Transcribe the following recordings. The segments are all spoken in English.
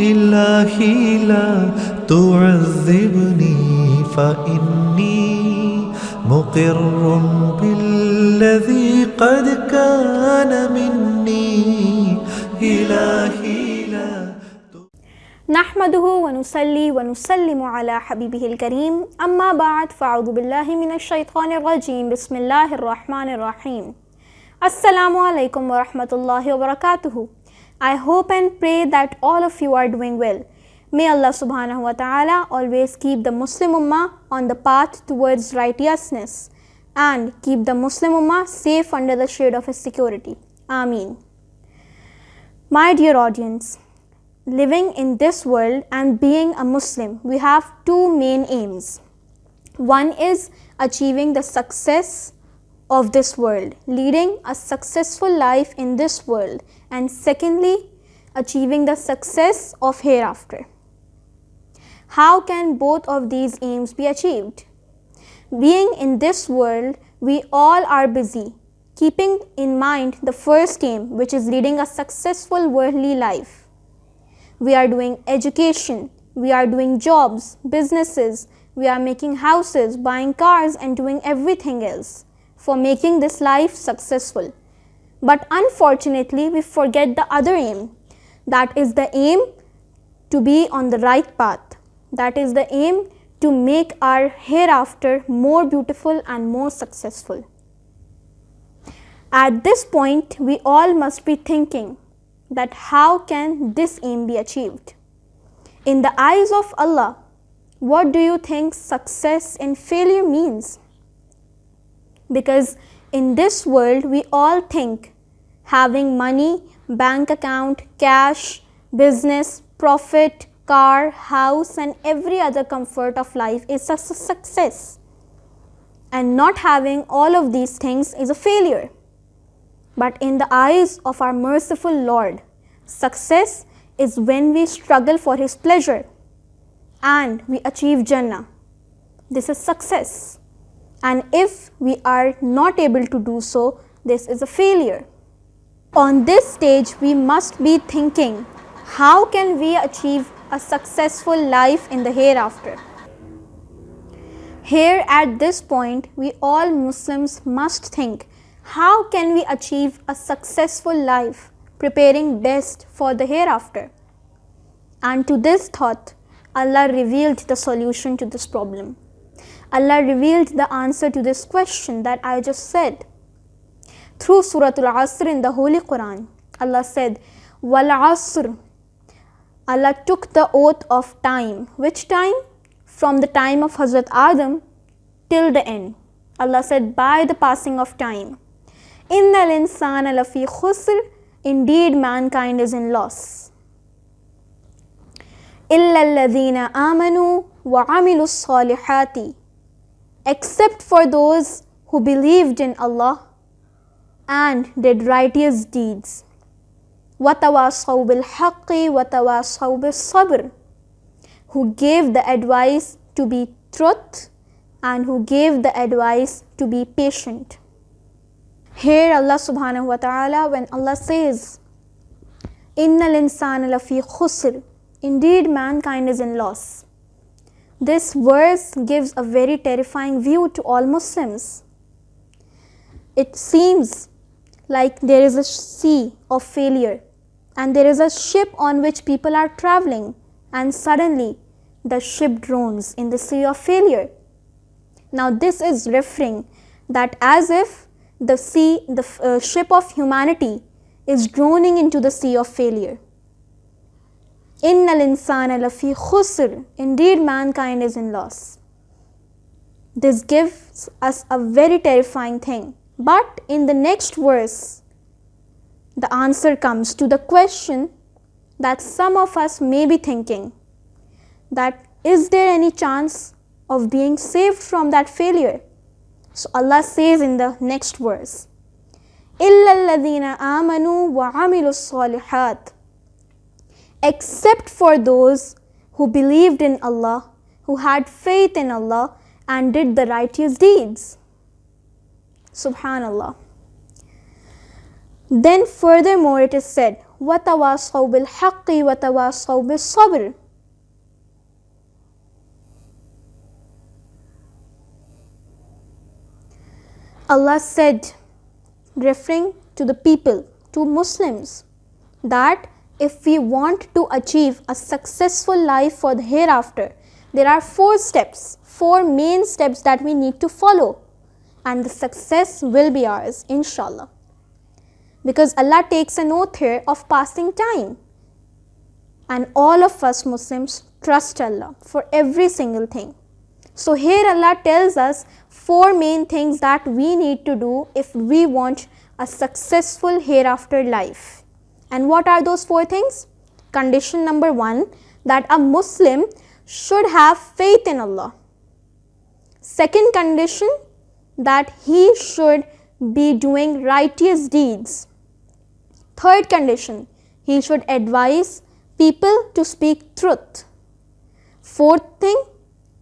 إلهي لا تعذبني فإني مقر بالذي قد كان مني إلهي لا نحمده ونصلي ونسلم على حبيبه الكريم أما بعد فأعوذ بالله من الشيطان الرجيم بسم الله الرحمن الرحيم Assalamoalikum Warahmatullah Wabarakatuh. I hope and pray that all of you are doing well. May Allah SWT always keep the Muslim Ummah on the path towards righteousness and keep the Muslim Ummah safe under the shade of His security. Ameen. My dear audience, living in this world and being a Muslim, we have two main aims. One is achieving the success of this world, leading a successful life in this world, and secondly, achieving the success of hereafter. How can both of these aims be achieved? Being in this world, we all are busy keeping in mind the first aim, which is leading a successful worldly life. We are doing education, we are doing jobs, businesses, we are making houses, buying cars, and doing everything else for making this life successful. But unfortunately, we forget the other aim. That is the aim to be on the right path. That is the aim to make our hereafter more beautiful and more successful. At this point, we all must be thinking that how can this aim be achieved? In the eyes of Allah, what do you think success and failure means? Because in this world, we all think having money, bank account, cash, business, profit, car, house, and every other comfort of life is a success. And not having all of these things is a failure. But in the eyes of our merciful Lord, success is when we struggle for His pleasure and we achieve Jannah. This is success. And if we are not able to do so, this is a failure. On this stage, we must be thinking, how can we achieve a successful life in the hereafter? Here at this point, we all Muslims must think, how can we achieve a successful life, preparing best for the hereafter? And to this thought, Allah revealed the solution to this problem. Allah revealed the answer to this question that I just said. Through Surah Al-Asr in the Holy Quran, Allah said, Wal Asr. Allah took the oath of time. Which time? From the time of Hazrat Adam till the end. Allah said, by the passing of time. Innal insana lafi khusr. Indeed, mankind is in loss. Illa alladhina amanu wa amilu salihati. Except for those who believed in Allah and did righteous deeds. وَتَوَاصَوْا بِالْحَقِّ وَتَوَاصَوْا بِالصَّبْرِ. Who gave the advice to be truth and who gave the advice to be patient. Here Allah subhanahu wa ta'ala, when Allah says, إِنَّ الْإِنسَانَ لَفِي خُسْرٍ. Indeed, mankind is in loss. This verse gives a very terrifying view to all Muslims. It seems like there is a sea of failure and there is a ship on which people are traveling, and suddenly the ship drones in the sea of failure. Now this is referring that as if the ship of humanity is droning into the sea of failure. Innal insana lafi khusr. Indeed, mankind is in loss. This gives us a very terrifying thing. But in the next verse, the answer comes to the question that some of us may be thinking, that is there any chance of being saved from that failure? So Allah says in the next verse, إِلَّا الَّذِينَ آمَنُوا وَعَمِلُوا الصَّالِحَاتِ. Except for those who believed in Allah, who had faith in Allah and did the righteous deeds. Subhanallah. Then furthermore it is said, وَتَوَاصَوْا بِالْحَقِّ وَتَوَاصَوْا بِالصَّبْرِ. Allah said, referring to the people, to Muslims, that if we want to achieve a successful life for the hereafter, there are 4 steps, 4 main steps that we need to follow, and the success will be ours, Insha'Allah. Because Allah takes an oath here of passing time, and all of us Muslims trust Allah for every single thing. So here Allah tells us 4 main things that we need to do if we want a successful hereafter life. And what are those 4 things? Condition number 1, that a Muslim should have faith in Allah. Second condition, that he should be doing righteous deeds. Third condition, he should advise people to speak truth. Fourth thing,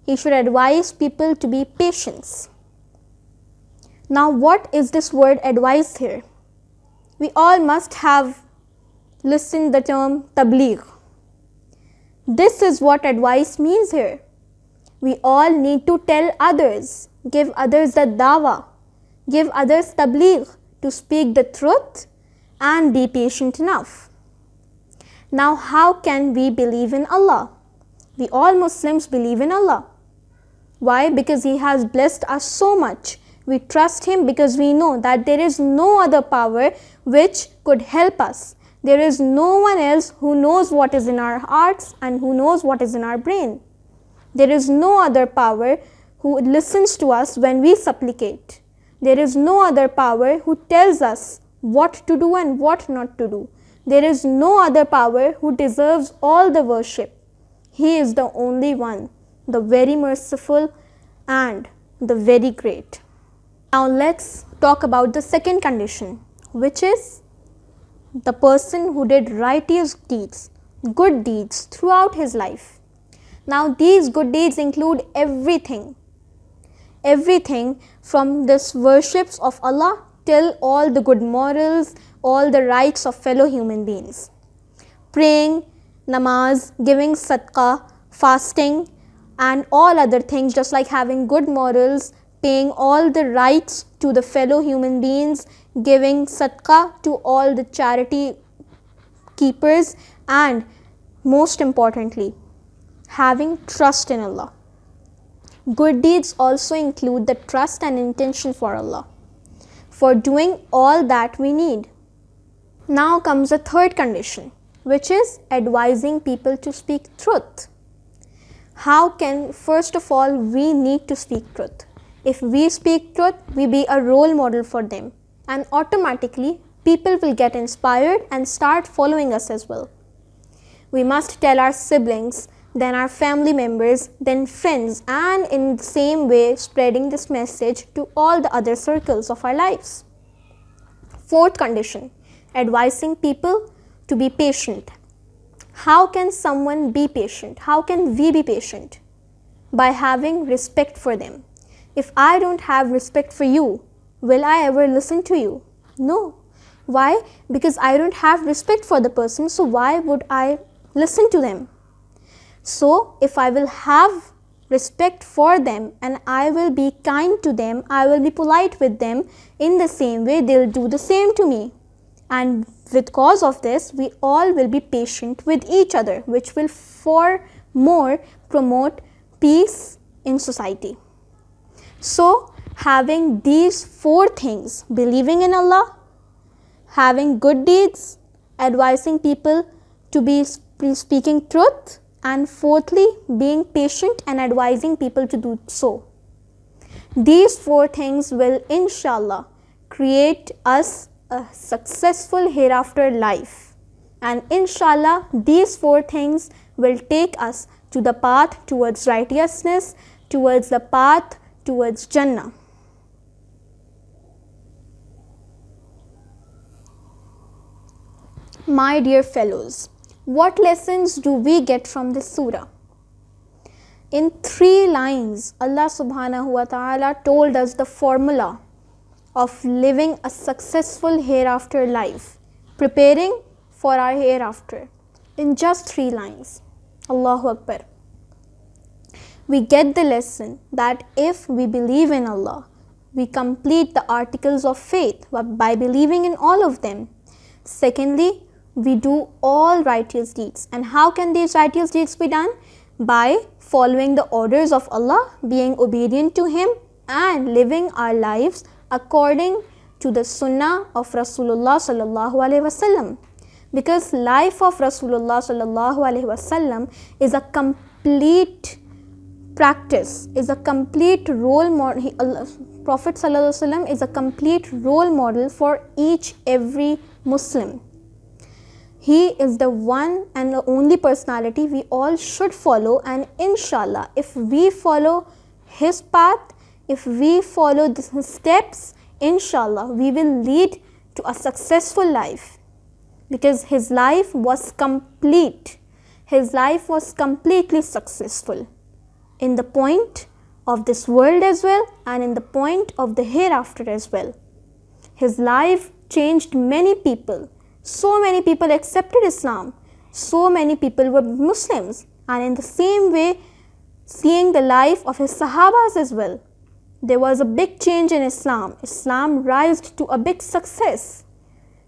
he should advise people to be patient. Now what is this word advice here? We all must have listened the term tabligh. This is what advice means here. We all need to tell others, give others the dawah, give others tabligh to speak the truth and be patient enough. Now how can we believe in Allah? We all Muslims believe in Allah. Why? Because He has blessed us so much. We trust Him because we know that there is no other power which could help us. There is no one else who knows what is in our hearts and who knows what is in our brain. There is no other power who listens to us when we supplicate. There is no other power who tells us what to do and what not to do. There is no other power who deserves all the worship. He is the only one, the very merciful and the very great. Now let's talk about the second condition, which is the person who did righteous deeds, good deeds throughout his life. Now these good deeds include everything from this worships of Allah till all the good morals, all the rights of fellow human beings. Praying, namaz, giving sadaqah, fasting and all other things, just like having good morals, paying all the rights to the fellow human beings, giving sadaqah to all the charity keepers, and most importantly, having trust in Allah. Good deeds also include the trust and intention for Allah, for doing all that we need. Now comes the third condition, which is advising people to speak truth. How can, first of all, we need to speak truth. If we speak truth, we be a role model for them, and automatically people will get inspired and start following us as well. We must tell our siblings, then our family members, then friends, and in the same way spreading this message to all the other circles of our lives. Fourth condition, advising people to be patient. How can someone be patient? How can we be patient? By having respect for them. If I don't have respect for you, will I ever listen to you? No. Why? Because I don't have respect for the person, so why would I listen to them? So if I will have respect for them and I will be kind to them, I will be polite with them, in the same way they'll do the same to me. And with cause of this, we all will be patient with each other, which will for more promote peace in society. So having these 4 things, believing in Allah, having good deeds, advising people to be speaking truth, and fourthly, being patient and advising people to do so. These 4 things will, Insha'Allah, create us a successful hereafter life. And Insha'Allah, these 4 things will take us to the path towards righteousness, towards the path towards Jannah. My dear fellows, what lessons do we get from this surah? In 3 lines, Allah subhanahu wa ta'ala told us the formula of living a successful hereafter life, preparing for our hereafter in just 3 lines. Allahu Akbar. We get the lesson that if we believe in Allah, we complete the articles of faith by believing in all of them. Secondly, we do all righteous deeds. And how can these righteous deeds be done? By following the orders of Allah, being obedient to Him, and living our lives according to the sunnah of Rasulullah SAW. Because life of Rasulullah SAW is a complete practice, is a complete role model. Prophet ﷺ is a complete role model for every Muslim. He is the one and the only personality we all should follow, and Insha'Allah, if we follow his path, if we follow his steps, Insha'Allah, we will lead to a successful life, because his life was complete. His life was completely successful in the point of this world as well, and in the point of the hereafter as well. His life changed many people. So many people accepted Islam. So many people were Muslims. And in the same way, seeing the life of his Sahabas as well, there was a big change in Islam. Islam rised to a big success.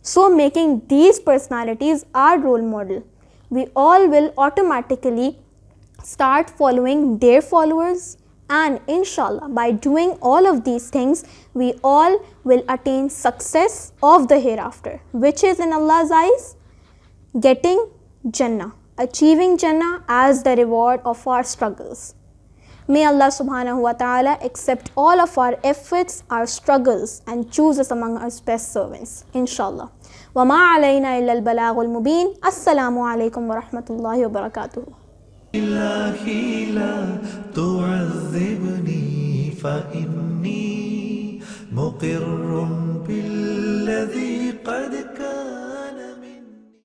So making these personalities our role model, we all will automatically start following their followers, and Insha'Allah, by doing all of these things, we all will attain success of the hereafter, which is in Allah's eyes getting Jannah, achieving Jannah as the reward of our struggles. May Allah subhanahu wa ta'ala accept all of our efforts, our struggles, and choose us among His best servants, Insha'Allah. وَمَا عَلَيْنَا إِلَّا الْبَلَاغُ الْمُبِينَ. Assalamualikum Warahmatullah Wabarakatuh. إلهي لا تعذبني فإني مقر بالذي قد كان